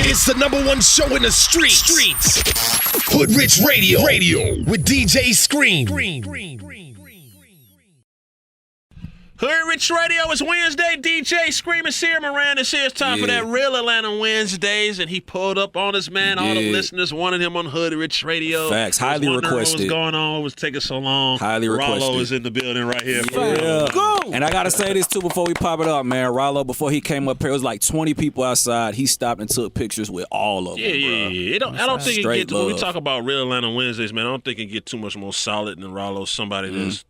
It's the #1 show in the streets. Hoodrich Radio with DJ Scream. Hoodrich Radio is Wednesday. DJ Scream and Moran is here. It's time for that real Atlanta Wednesdays, and he pulled up on us, man. All the listeners wanted him on Hoodrich Radio. Facts, highly requested. What was going on? What was taking so long? Highly requested. Rallo is in the building right here. Go! And I gotta say this too before we pop it up, man. Rallo, before he came up here, it was like 20 people outside. He stopped and took pictures with all of them. Yeah. I don't think Straight it get when we talk about real Atlanta Wednesdays, man. I don't think it get too much more solid than Rallo. Somebody that's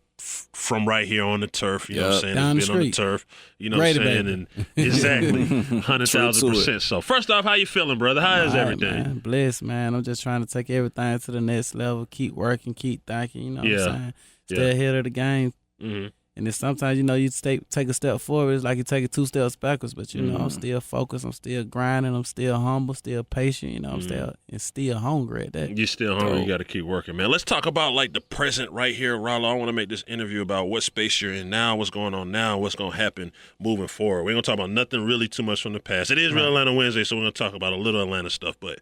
from right here on the turf, you know what I'm saying? Down It's been on the turf, you know what I'm saying? And exactly, 100,000%. So first off, how you feeling, brother? How is everything? Man. Blessed, man. I'm just trying to take everything to the next level, keep working, keep thinking, you know what I'm saying? Stay ahead of the game. Mm-hmm. And then sometimes, you know, you take a step forward, it's like you take 2 steps backwards, but, you know, I'm still focused, I'm still grinding, I'm still humble, still patient, you know, I'm still hungry at that. You're still hungry, you got to keep working, man. Let's talk about, like, the present right here, Rallo. I want to make this interview about what space you're in now, what's going on now, what's going to happen moving forward. We ain't going to talk about nothing really too much from the past. It is Real Atlanta Wednesday, so we're going to talk about a little Atlanta stuff, but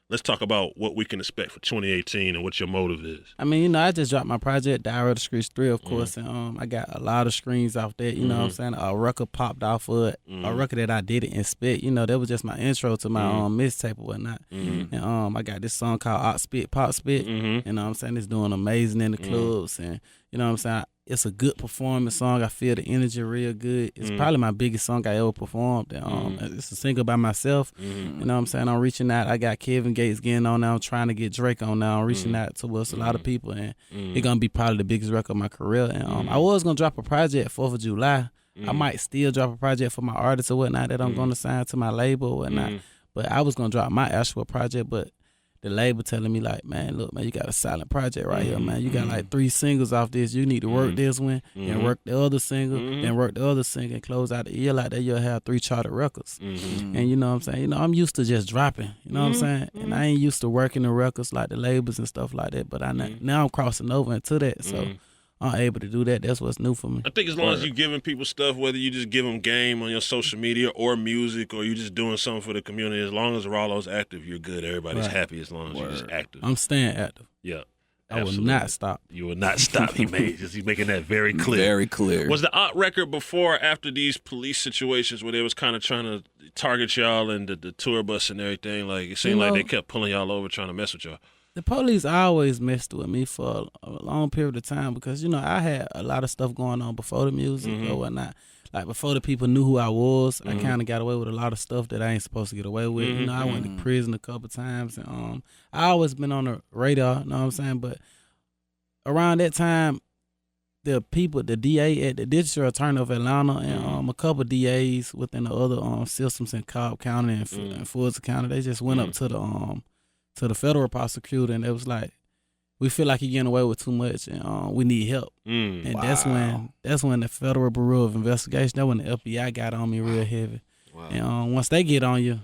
let's talk about what we can expect for 2018 and what your motive is. I mean, you know, I just dropped my project, Diary of the Streets 3, of course, and I got a lot of screens off that, you know what I'm saying? A record popped off of it, a record that I didn't expect. You know, that was just my intro to my mixtape or whatnot. And I got this song called Ahk Spit, Pop Spit, you know what I'm saying? It's doing amazing in the clubs, and you know what I'm saying? It's a good performance song. I feel the energy real good. It's probably my biggest song I ever performed. It's a single by myself. You know what I'm saying? I'm reaching out. I got Kevin Gates getting on now. I'm trying to get Drake on now. I'm reaching out towards a lot of people, and it's going to be probably the biggest record of my career. And I was going to drop a project 4th of July. I might still drop a project for my artists or whatnot that I'm going to sign to my label or whatnot. But I was going to drop my actual project, but the label telling me, like, man, look, man, you got a silent project right here, man. You got like 3 singles off this. You need to work this one and work the other single, then work the other single and close out the year like that. You'll have 3 charted records. And you know what I'm saying? You know, I'm used to just dropping, you know what I'm saying? And I ain't used to working the records like the labels and stuff like that. But now I'm crossing over into that. So I'm able to do that. That's what's new for me. I think as long as you're giving people stuff, whether you just give them game on your social media or music, or you just doing something for the community, as long as Rallo's active, you're good. Everybody's happy as long as you're just active. I'm staying active. Yeah. I will not stop. You will not stop. He's making that very clear. Very clear. Was the Ahk record before or after these police situations where they was kind of trying to target y'all and the tour bus and everything? Like, it seemed like they kept pulling y'all over trying to mess with y'all. The police always messed with me for a long period of time because, you know, I had a lot of stuff going on before the music or whatnot. Like, before the people knew who I was, I kind of got away with a lot of stuff that I ain't supposed to get away with. You know, I went to prison a couple times, and I always been on the radar, you know what I'm saying? But around that time, the people, the DA at the District Attorney of Atlanta and a couple DAs within the other systems in Cobb County and Fulton County, they just went up to the federal prosecutor, and it was like, we feel like you're getting away with too much, and we need help. And that's when the Federal Bureau of Investigation, that's when the FBI got on me real heavy. And once they get on you,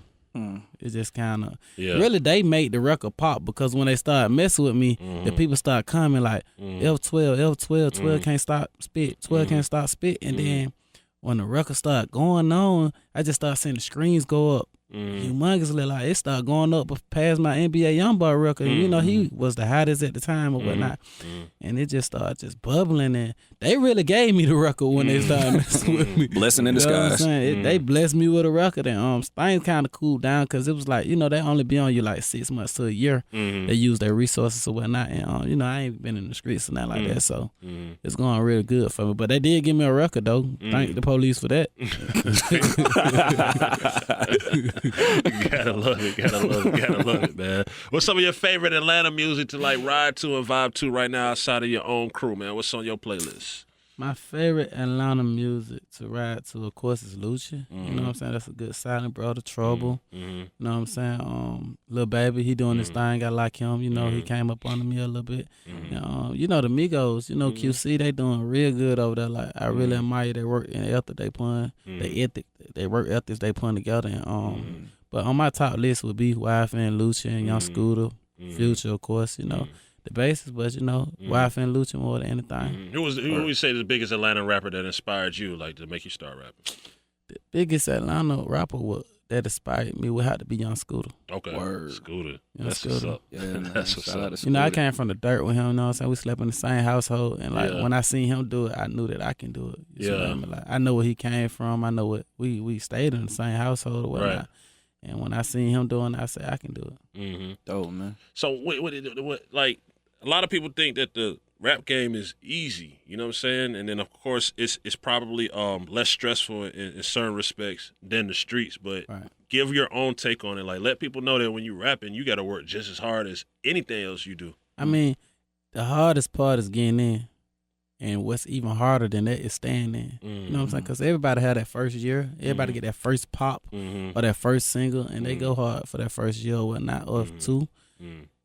it's just kind of really, they made the record pop, because when they started messing with me, the people started coming like F12, 12 can't stop spit, 12 can't stop spit, and then when the record started going on, I just started seeing the screens go up humongously. Like, it started going up past my NBA Youngboy record. You know, he was the hottest at the time or whatnot. And it just started just bubbling, and they really gave me the record when they started messing with me. Blessing in disguise. They blessed me with a record, and things kind of cooled down, because it was like, you know, they only be on you like 6 months to a year. They use their resources or whatnot, and you know, I ain't been in the streets or nothing like that, so it's going real good for me. But they did give me a record though. Thank the police for that. Gotta love it, man. What's some of your favorite Atlanta music to like ride to and vibe to right now outside of your own crew, man? What's on your playlist? My favorite Atlanta music to ride to, of course, is Lucha. You know what I'm saying? That's a good silent brother. Trouble. You know what I'm saying? Lil Baby, he doing this thing. I like him. You know, he came up under me a little bit. You know, the Migos, you know, QC, they doing real good over there. Like, I really admire their work and ethic they putting, they work ethics they putting together. And but on my top list would be Wife and Lucha and Young Scooter, Future, of course, you know. The basis, but you know, Wife and Lucha more than anything. Who would you say the biggest Atlanta rapper that inspired you, like, to make you start rapping? The biggest Atlanta rapper that inspired me would have to be Young Scooter. Okay. Word. Scooter. Young That's Scooter. what's up. Yeah, man. That's what's Shout out up. to You know, I Scooter. came from the dirt with him, you know what I'm saying? We slept in the same household, and like Yeah. when I seen him do it, I knew that I can do it. You see what I Yeah. mean? Like I know where he came from. I know what we stayed in the same household or whatnot. Right. And when I seen him doing it, I said I can do it. Mm-hmm. Dope, man. So what like a lot of people think that the rap game is easy, you know what I'm saying? And then of course it's probably less stressful in certain respects than the streets, but Right. give your own take on it. Like let people know that when you rapping, you got to work just as hard as anything else you do. I mean, the hardest part is getting in. And what's even harder than that is staying in. You know what I'm saying? Because everybody had that first year. Everybody get that first pop or that first single, and they go hard for that first year or whatnot, or two.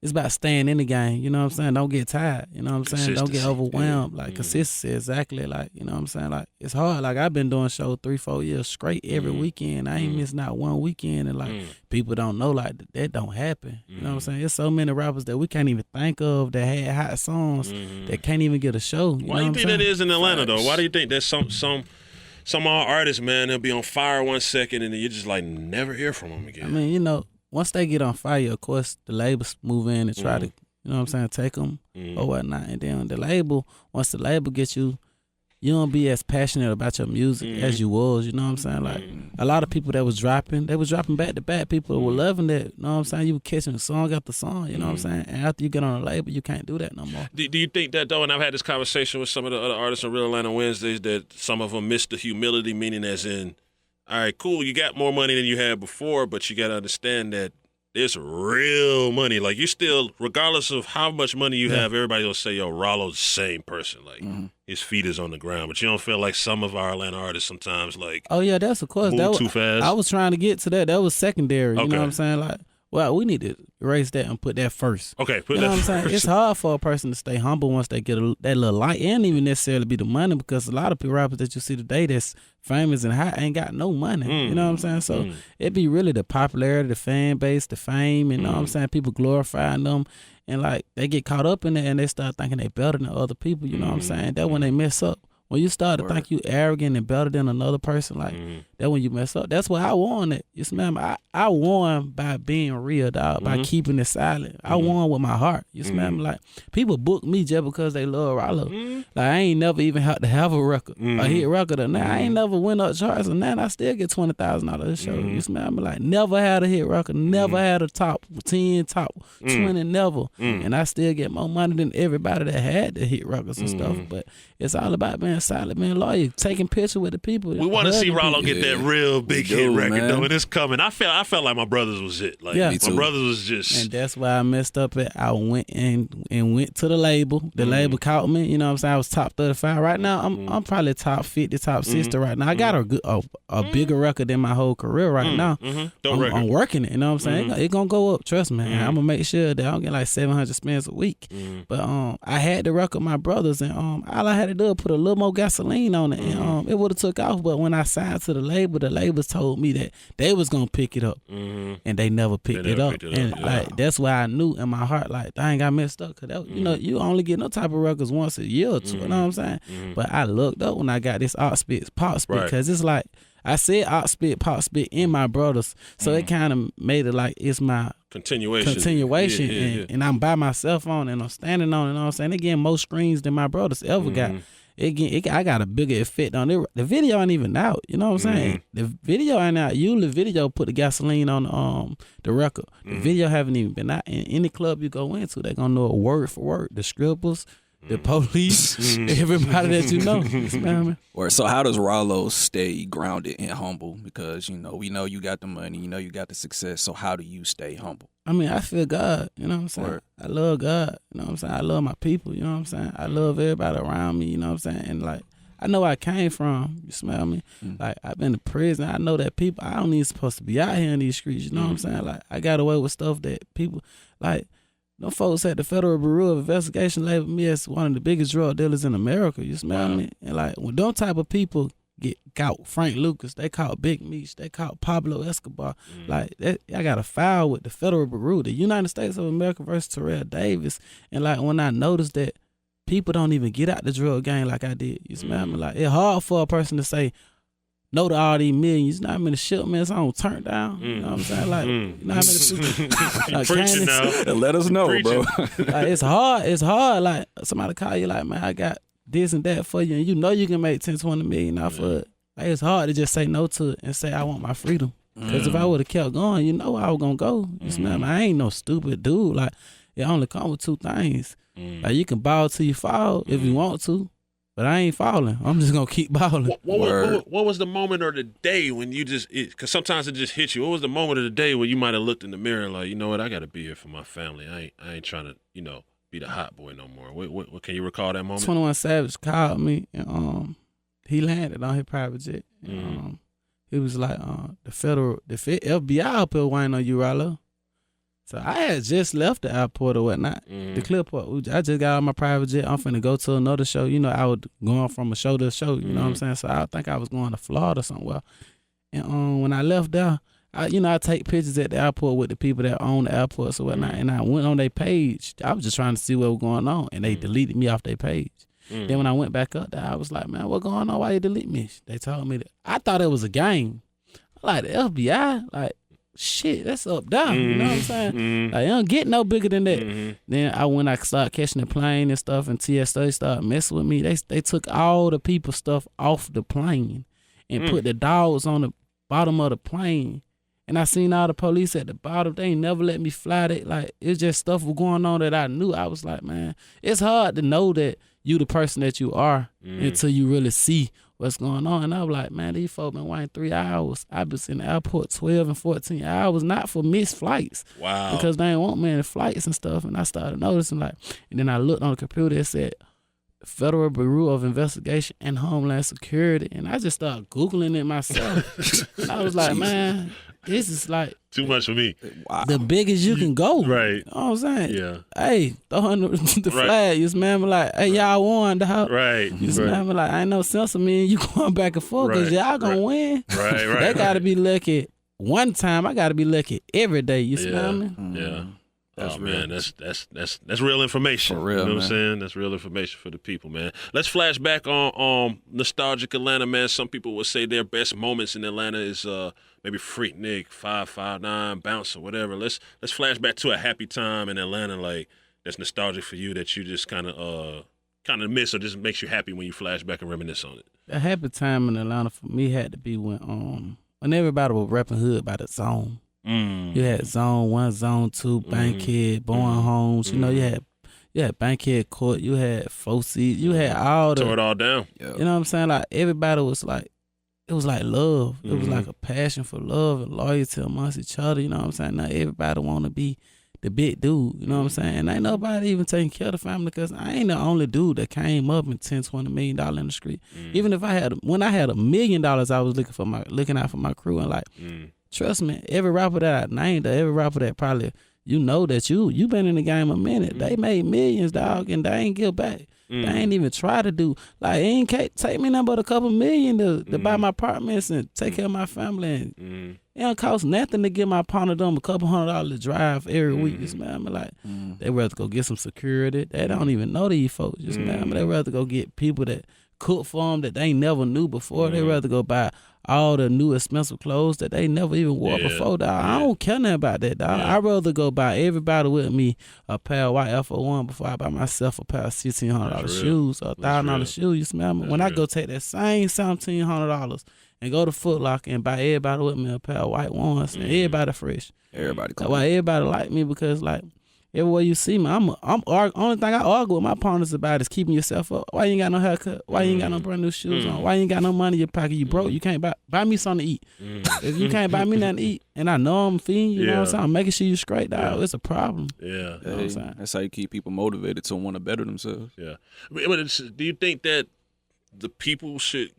It's about staying in the game. You know what I'm saying? Don't get tired. You know what I'm saying? Don't get Consistency. overwhelmed. Like consistency, exactly. Like, you know what I'm saying? Like, it's hard. Like, I've been doing shows 3-4 years straight every weekend. I ain't missed not one weekend. And like, people don't know, like, that don't happen. You know what I'm saying? There's so many rappers that we can't even think of that had hot songs that can't even get a show. You Why know do you what think I'm that saying? is in Atlanta though? Why do you think that some artists, man, they'll be on fire 1 second and then you just like never hear from them again? I mean, you know, once they get on fire, of course, the labels move in and try to, you know what I'm saying, take them or whatnot. And then the label, once the label gets you, you don't be as passionate about your music as you was, you know what I'm saying? Like, a lot of people that was dropping, they was dropping back to back. People were loving that, you know what I'm saying? You were catching song after song, you know what I'm saying? And after you get on a label, you can't do that no more. Do you think that though, and I've had this conversation with some of the other artists on Real Atlanta Wednesdays, that some of them miss the humility, meaning as in, all right, cool, you got more money than you had before, but you got to understand that it's real money. Like, you still, regardless of how much money you have, everybody will say, yo, Rallo's the same person. Like, his feet is on the ground. But you don't feel like some of our Atlanta artists sometimes, like, Oh, yeah, that's of course. move That was, too fast? I was trying to get to that. That was secondary, you Okay. know what I'm saying? Like, well, we need to erase that and put that first. Okay, put You that know what I'm saying? first. It's hard for a person to stay humble once they get that little light. It ain't even necessarily be the money, because a lot of people rappers that you see today that's famous and hot ain't got no money. You know what I'm saying? So it be really the popularity, the fan base, the fame, you know what I'm saying? People glorifying them, and like they get caught up in it and they start thinking they better than other people. You know what I'm saying? That's when they mess up. When you start to think you arrogant and better than another person, like that when you mess up. That's why I won it. You smell me? I won by being real, dog, by keeping it silent. I won with my heart. You smell me? Like, people book me just because they love Rallo. Like, I ain't never even had to have a record, a hit record or nothing. I ain't never went up charts or nothing. I still get $20,000 a show. You smell me? Like, never had a hit record, never had a top 10, top 20, never. And I still get more money than everybody that had the hit records and stuff. But it's all about being silent, being loyal, taking pictures with the people. We want to see Rallo get that real big hit do, record, man. though, and it's coming. I felt like my brothers was it. Like, Yeah. my Me too. brothers was just. And that's why I messed up at. I went went to the label. The label caught me. You know what I'm saying? I was top 35. Right now, I'm probably top 50, top 60 right now. I got a bigger record than my whole career right now. I'm working it. You know what I'm saying? It's gonna go up. Trust me. I'm gonna make sure that I'm getting like 700 spins a week. But I had to record my brothers, and all I had to do was put a little more gasoline on it, and it would have took off. But when I signed to the labels told me that they was gonna pick it up, and they never picked it up. And like, that's why I knew in my heart, like, dang, I messed up, cause that, you know, you only get no type of records once a year or two. You know what I'm saying? But I looked up when I got this Ahk Spit, Pop Spit, cause it's like I said Ahk Spit, Pop Spit in my brothers, so it kind of made it like it's my continuation. Yeah. And I'm by myself on it, and I'm standing on it. You know what I'm saying? They getting more screens than my brothers ever got. I got a bigger effect on it. The video ain't even out. You know what I'm saying? The video ain't out. Usually the video put the gasoline on the record. The video haven't even been out. In any club you go into, they gonna know it word for word. The strippers, the police, everybody that you know. You smell me? So how does Rallo stay grounded and humble? Because, you know, we know you got the money, you know you got the success. So how do you stay humble? I mean, I feel God, you know what I'm saying? Word. I love God, you know what I'm saying? I love my people, you know what I'm saying? I love everybody around me, you know what I'm saying? And like, I know where I came from, you smell me? Like, I've been to prison. I know that people, I don't even supposed to be out here in these streets, you know what I'm saying? Like, I got away with stuff that people, like, no folks at the Federal Bureau of Investigation labeled me as one of the biggest drug dealers in America, you smell me? And like, when them type of people get caught, Frank Lucas, they caught Big Meech, they caught Pablo Escobar. Like, that, I got a file with the Federal Bureau, the United States of America versus Terrell Davis. And like, when I noticed that people don't even get out the drug game like I did, you smell me? Like, it's hard for a person to say, know to all these millions. You know how many shipments I don't turn down? You know what I'm saying? Like, you know how many people like Preaching now. Let us know, Preaching. bro. like, it's hard. Like, somebody call you like, man, I got this and that for you, and you know you can make 10, 20 million off of it. Like, it's hard to just say no to it and say I want my freedom. Because if I would have kept going, you know I was going to go. You smell me? I ain't no stupid dude. Like, it only come with two things. Like, you can ball till you fall if you want to, but I ain't falling. I'm just going to keep balling. What was the moment or the day when you just, because sometimes it just hits you. What was the moment of the day where you might have looked in the mirror and like, you know what, I got to be here for my family. I ain't trying to, you know, be the hot boy no more. What can you recall that moment? 21 Savage called me, and he landed on his private jet. And, he was like, the FBI up here waiting on you, Rallo. So I had just left the airport or whatnot, the Clearport. I just got on my private jet. I'm finna go to another show. You know, I was going from a show to a show, you know what I'm saying? So I think I was going to Florida somewhere. And when I left there, I take pictures at the airport with the people that own the airports or whatnot, and I went on their page. I was just trying to see what was going on, and they deleted me off their page. Then when I went back up there, I was like, man, what going on? Why you delete me? They told me that. I thought it was a game. Like, the FBI, like, shit, that's up down. You know what I'm saying? Like, it don't get no bigger than that. Then when I started catching the plane and stuff, and TSA started messing with me, they took all the people's stuff off the plane and put the dogs on the bottom of the plane. And I seen all the police at the bottom. They ain't never let me fly. It's just stuff was going on that I knew. I was like, man, it's hard to know that you the person that you are until you really see what's going on. And I was like, man, these folks been waiting 3 hours. I been in the airport 12 and 14 hours, not for missed flights. Wow. Because they ain't want me in the flights and stuff. And I started noticing, like, and then I looked on the computer, it said Federal Bureau of Investigation and Homeland Security. And I just started Googling it myself. And I was like, man, this is like too much for me. The biggest you can go. Right. You know what I'm saying? Yeah. Hey, throwing the flag. You smell me like, hey, y'all won, dog. Right. You smell me like, I ain't no sense of me and you going back and forth because y'all gonna win. Right. They gotta be lucky one time. I gotta be lucky every day. You smell me? Yeah. That's real. Man, that's real information. For real, you know what man. I'm saying? That's real information for the people, man. Let's flash back on nostalgic Atlanta, man. Some people would say their best moments in Atlanta is maybe Freaknik, 559, Bounce, or whatever. Let's flash back to a happy time in Atlanta, like that's nostalgic for you that you just kind of miss or just makes you happy when you flash back and reminisce on it. A happy time in Atlanta for me had to be when everybody was rapping hood by the zone. You had Zone 1, Zone 2, Bankhead, Bowen Homes. You know, you had Bankhead Court. You had Foci. You had all the. Tore it all down. You know what I'm saying? Like, everybody was like, it was like love. It was like a passion for love and loyalty amongst each other. You know what I'm saying? Now everybody want to be the big dude. You know what I'm saying? And ain't nobody even taking care of the family because I ain't the only dude that came up in $10, $20 million in the street. Even if when I had $1 million, I was looking out for my crew and like. Trust me, every rapper that I named, or every rapper that probably you know that you been in the game a minute. They made millions, dog, and they ain't give back. They ain't even try to do like ain't take me nothing but a couple million to buy my apartments and take care of my family. And it don't cost nothing to give my partner them a couple $100 to drive every week. Just man, like they rather go get some security. They don't even know these folks. Just man, they rather go get people that cook for them that they never knew before. They rather go buy all the new expensive clothes that they never even wore before, dog. I don't care nothing about that, dog. I'd rather go buy everybody with me a pair of white FO1 before I buy myself a pair of $1,600 shoes or $1,000 shoes. You smell me? When I go take that same $1,700 and go to Foot Locker and buy everybody with me a pair of white ones and everybody fresh. Everybody That's why everybody like me because like everywhere you see me, only thing I argue with my partners about is keeping yourself up. Why you ain't got no haircut? Why you ain't got no brand new shoes on? Why you ain't got no money in your pocket? You broke. You can't buy me something to eat. If you can't buy me nothing to eat, and I know I'm feeding you, know what I'm saying? I'm making sure you straight, dog. It's a problem. Yeah. You know what I'm saying? That's how you keep people motivated to want to better themselves. Yeah. But do you think that the people should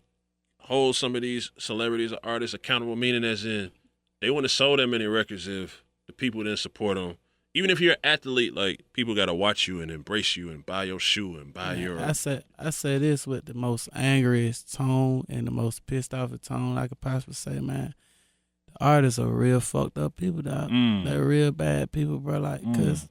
hold some of these celebrities or artists accountable, meaning as in they want to sell that many records if the people didn't support them? Even if you're an athlete, like people gotta watch you and embrace you and buy your shoe and buy your. I say this with the most angriest tone and the most pissed off tone I could possibly say, man. The artists are real fucked up people, dog. They're real bad people, bro. Like, cause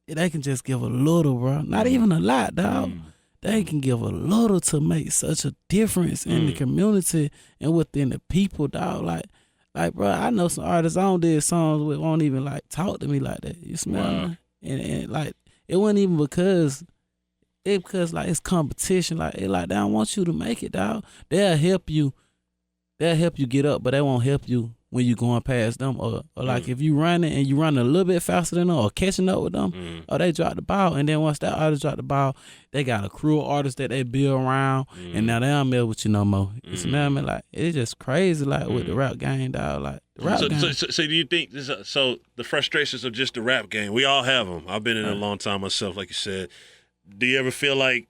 they can just give a little, bro. Not even a lot, dog. they can give a little to make such a difference in the community and within the people, dog. Like, bro, I know some artists I don't did songs with won't even like talk to me like that. You smell me? And like it wasn't even because like it's competition. Like they don't want you to make it, dog. They'll help you get up, but they won't help you when you going past them, or like if you running and you running a little bit faster than them or catching up with them, or they drop the ball, and then once that artist drop the ball, they got a crew of artists that they build around, and now they don't mess with you no more. You smell me? Like it's just crazy, like with the rap game, dog. Like the rap game. So do you think so? The frustrations of just the rap game, we all have them. I've been in it a long time myself, like you said. Do you ever feel like,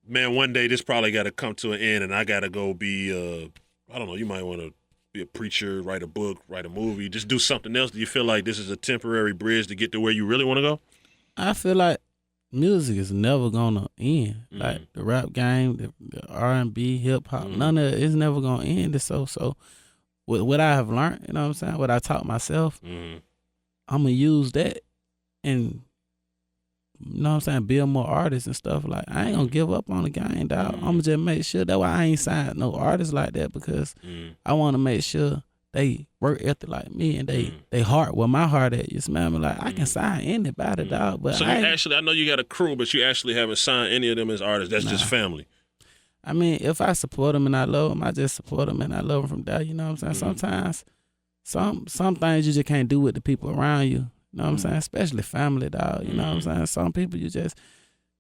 man, one day this probably got to come to an end, and I got to go be, I don't know, you might want to be a preacher, write a book, write a movie, just do something else? Do you feel like this is a temporary bridge to get to where you really want to go? I feel like music is never gonna end. Like the rap game, the R&B, hip hop, none of it is never gonna end. So with what I have learned, you know what I'm saying, what I taught myself, I'm gonna use that and, you know what I'm saying, build more artists and stuff. Like I ain't gonna give up on the game, dog. I'm gonna just make sure. That's why I ain't signed no artists like that, because I want to make sure they work ethic like me and they heart where my heart at. You smell me? Like I can sign anybody, dog. But so I know you got a crew, but you actually haven't signed any of them as artists. That's just family. I mean, if I support them and I love them, I just support them and I love them from there. You know what I'm saying? Sometimes some things you just can't do with the people around you. You know what I'm saying? Especially family, dog. You know what I'm saying? Some people you just,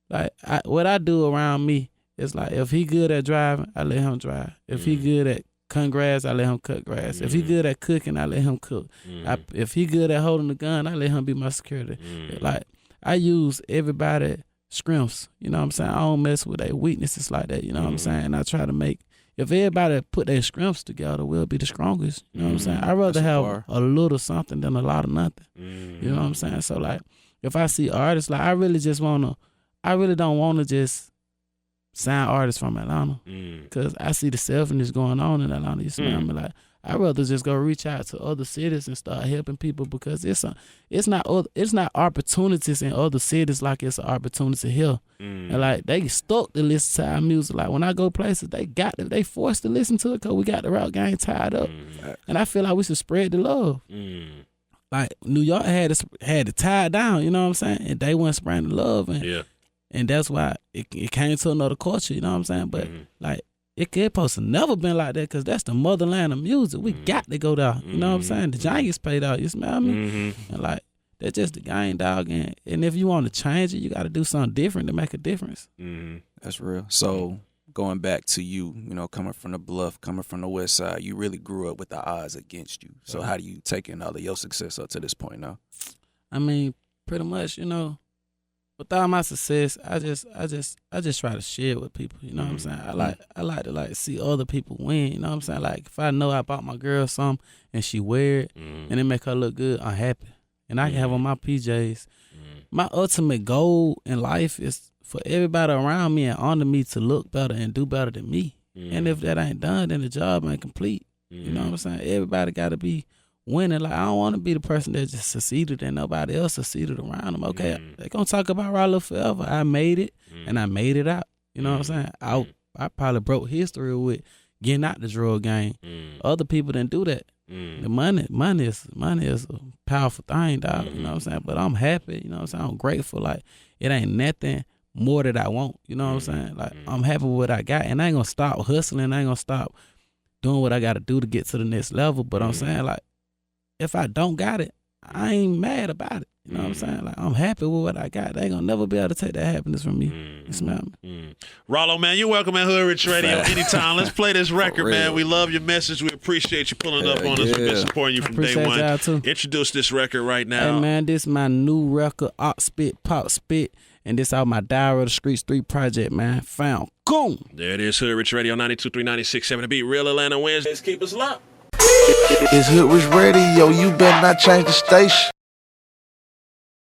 like, what I do around me is like, if he good at driving, I let him drive. If he good at cutting grass, I let him cut grass. If he good at cooking, I let him cook. If he good at holding the gun, I let him be my security. Like, I use everybody strengths. You know what I'm saying? I don't mess with their weaknesses like that. You know what I'm saying? I try to make, if everybody put their strengths together, we'll be the strongest. You know what I'm saying? I'd rather have a little something than a lot of nothing. You know what I'm saying? So, like, if I see artists, like, I really don't want to just sign artists from Atlanta, because I see the selfishness going on in Atlanta. You smell me? Like, I'd rather just go reach out to other cities and start helping people, because it's not opportunities in other cities like it's an opportunity here. And like they stuck to listen to our music. Like when I go places, they forced to listen to it because we got the rap game tied up. And I feel like we should spread the love. Like New York had to tie it down. You know what I'm saying? And they weren't spreading the love, and that's why it came to another culture. You know what I'm saying? But like. It supposed to never been like that, because that's the motherland of music. We got to go there. You know what I'm saying? The Giants paid out. You smell me? And like, that's just the game, dog. And if you want to change it, you got to do something different to make a difference. That's real. So going back to you know, coming from the Bluff, coming from the West Side, you really grew up with the odds against you. So how do you take in all of your success up to this point now? I mean, pretty much, you know, with all my success, I just try to share it with people. You know what I'm saying? I like to like see other people win. You know what I'm saying? Like if I know I bought my girl something and she wear it and it make her look good, I'm happy. And I can have on my PJs. My ultimate goal in life is for everybody around me and under me to look better and do better than me. And if that ain't done, then the job ain't complete. You know what I'm saying? Everybody got to be winning. Like, I don't want to be the person that just succeeded and nobody else succeeded around them. Okay, they gonna talk about Rallo forever. I made it and I made it out. You know what I'm saying? I probably broke history with getting out the drug game. Other people didn't do that. The money is a powerful thing, dog. You know what I'm saying? But I'm happy. You know what I'm saying? I'm grateful. Like, it ain't nothing more that I want. You know what I'm saying? Like, I'm happy with what I got, and I ain't gonna stop hustling. I ain't gonna stop doing what I gotta do to get to the next level. But I'm saying, like, if I don't got it, I ain't mad about it. You know what I'm saying? Like, I'm happy with what I got. They ain't gonna never be able to take that happiness from me. You smell me? Rallo, man, you're welcome at Hoodrich Radio anytime. Let's play this record, man. We love your message. We appreciate you pulling up on us. We've been supporting you from day one. Y'all too. Introduce this record right now. Hey, man, this is my new record, Ahk Spit, Pop Spit. And this out my Diary of the Streets 3 project, man. Found. Boom! There it is, Hoodrich Radio, 92.3, 96.7 to beat. Real Atlanta Wednesdays. Keep us locked. It's Hoodrich Radio. You better not change the station.